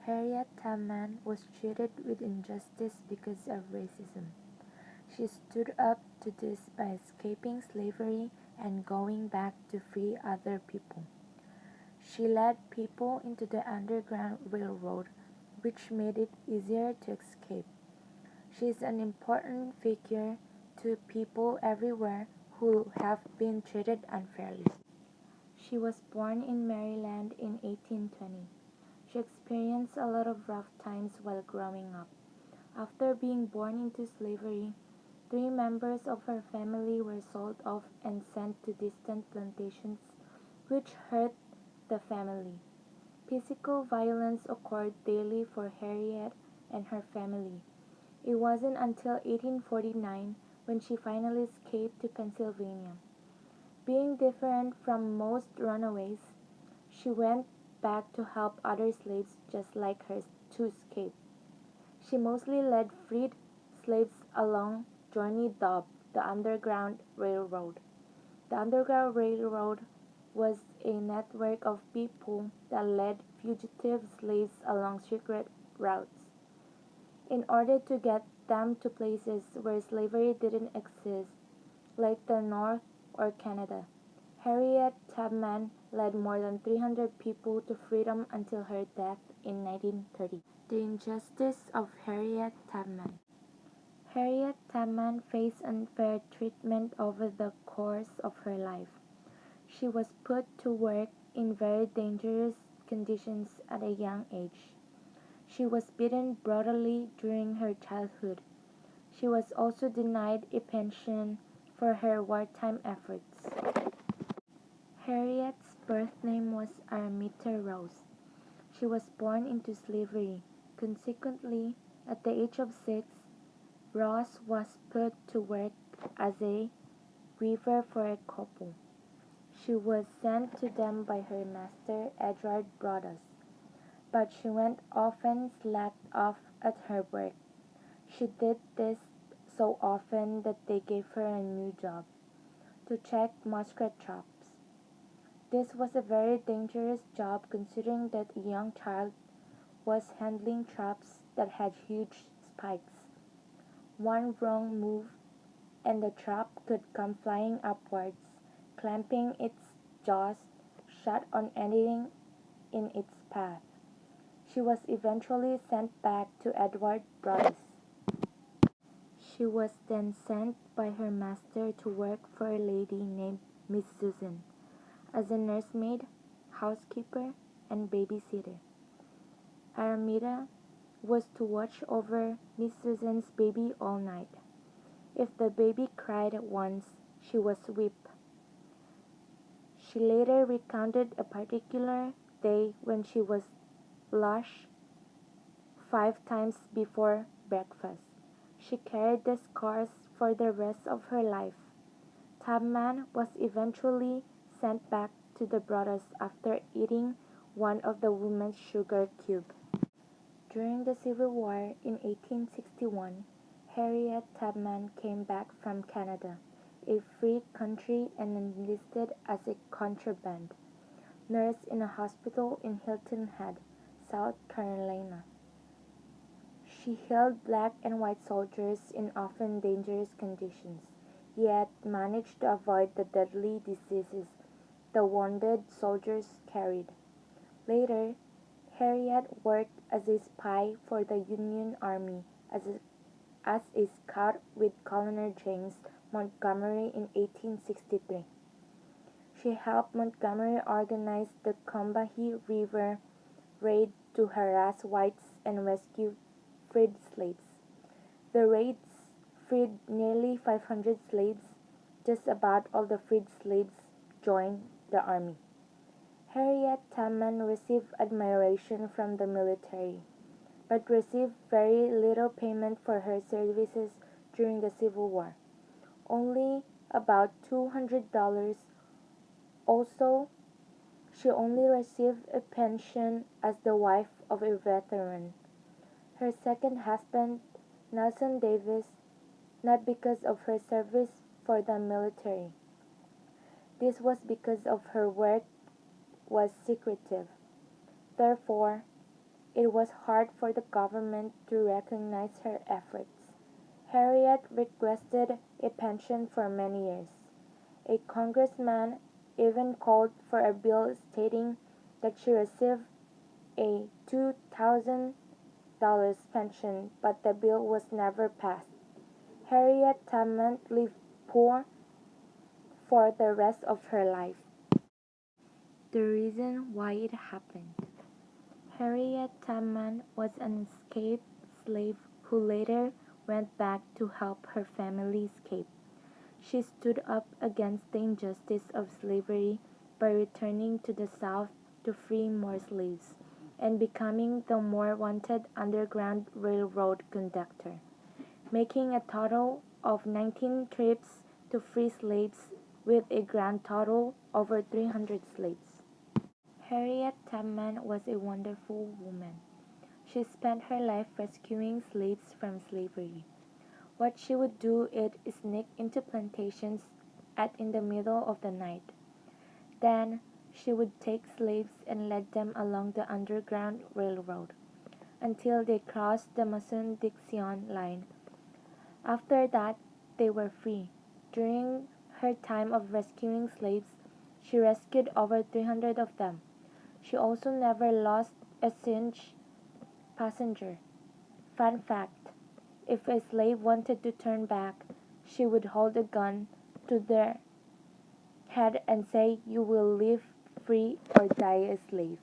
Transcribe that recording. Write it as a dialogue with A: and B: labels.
A: Harriet Tubman was treated with injustice because of racism. She stood up to this by escaping slavery and going back to free other people. She led people into the Underground Railroad, which made it easier to escape. She is an important figure to people everywhere who have been treated unfairly. She was born in Maryland in 1820. She experienced a lot of rough times while growing up. After being born into slavery, 3 members of her family were sold off and sent to distant plantations, which hurt the family. Physical violence occurred daily for Harriet and her family. It wasn't until 1849 when she finally escaped to Pennsylvania. Being different from most runaways, she went back to help other slaves just like her to escape. She mostly led freed slaves along Johnny Dobb, the Underground Railroad. The Underground Railroad was a network of people that led fugitive slaves along secret routes. In order to get them to places where slavery didn't exist, like the North or Canada, Harriet Tubman led more than 300 people to freedom until her death in 1930. The injustice of Harriet Tubman. Harriet Tubman faced unfair treatment over the course of her life. She was put to work in very dangerous conditions at a young age. She was beaten brutally during her childhood. She was also denied a pension for her wartime efforts. Harriet's birth name was Araminta Rose. She was born into slavery. Consequently, at the age of 6, Ross was put to work as a weaver for a couple. She was sent to them by her master, Edward Broaddus, but she went often slacked off at her work. She did this so often that they gave her a new job, to check muskrat traps. This was a very dangerous job considering that a young child was handling traps that had huge spikes. One wrong move and the trap could come flying upwards, clamping its jaws shut on anything in its path. She was eventually sent back to Edward Broaddus. She was then sent by her master to work for a lady named Miss Susan as a nursemaid, housekeeper, and babysitter. Araminta was to watch over Miss Susan's baby all night. If the baby cried once, she was whipped. She later recounted a particular day when she was lashed 5 times before breakfast. She carried the scars for the rest of her life. Tubman was eventually sent back to the Broaddus after eating one of the women's sugar cubes. During the Civil War in 1861, Harriet Tubman came back from Canada, a free country, and enlisted as a contraband nurse in a hospital in Hilton Head, South Carolina. She healed black and white soldiers in often dangerous conditions, yet managed to avoid the deadly diseases the wounded soldiers carried. Later, Harriet worked as a spy for the Union Army as a scout with Colonel James Montgomery in 1863. She helped Montgomery organize the Combahee River raid to harass whites and rescue freed slaves. The raids freed nearly 500 slaves. Just about all the freed slaves joined the army. Harriet Tubman received admiration from the military, but received very little payment for her services during the Civil War, only about $200. Also, she only received a pension as the wife of a veteran. Her second husband, Nelson Davis, not because of her service for the military. This was because of her work was secretive. Therefore, it was hard for the government to recognize her efforts. Harriet requested a pension for many years. A congressman even called for a bill stating that she receive a $2,000 pension, but the bill was never passed. Harriet Tubman lived poor for the rest of her life. The reason why it happened. Harriet Tubman was an escaped slave who later went back to help her family escape. She stood up against the injustice of slavery by returning to the South to free more slaves and becoming the more wanted Underground Railroad conductor, making a total of 19 trips to free slaves with a grand total over 300 slaves. Harriet Tubman was a wonderful woman. She spent her life rescuing slaves from slavery. What she would do is sneak into plantations in the middle of the night. Then she would take slaves and lead them along the Underground Railroad until they crossed the Mason-Dixon line. After that, they were free. During her time of rescuing slaves, she rescued over 300 of them. She also never lost a single passenger. Fun fact: if a slave wanted to turn back, she would hold a gun to their head and say, "You will live free or die a slave."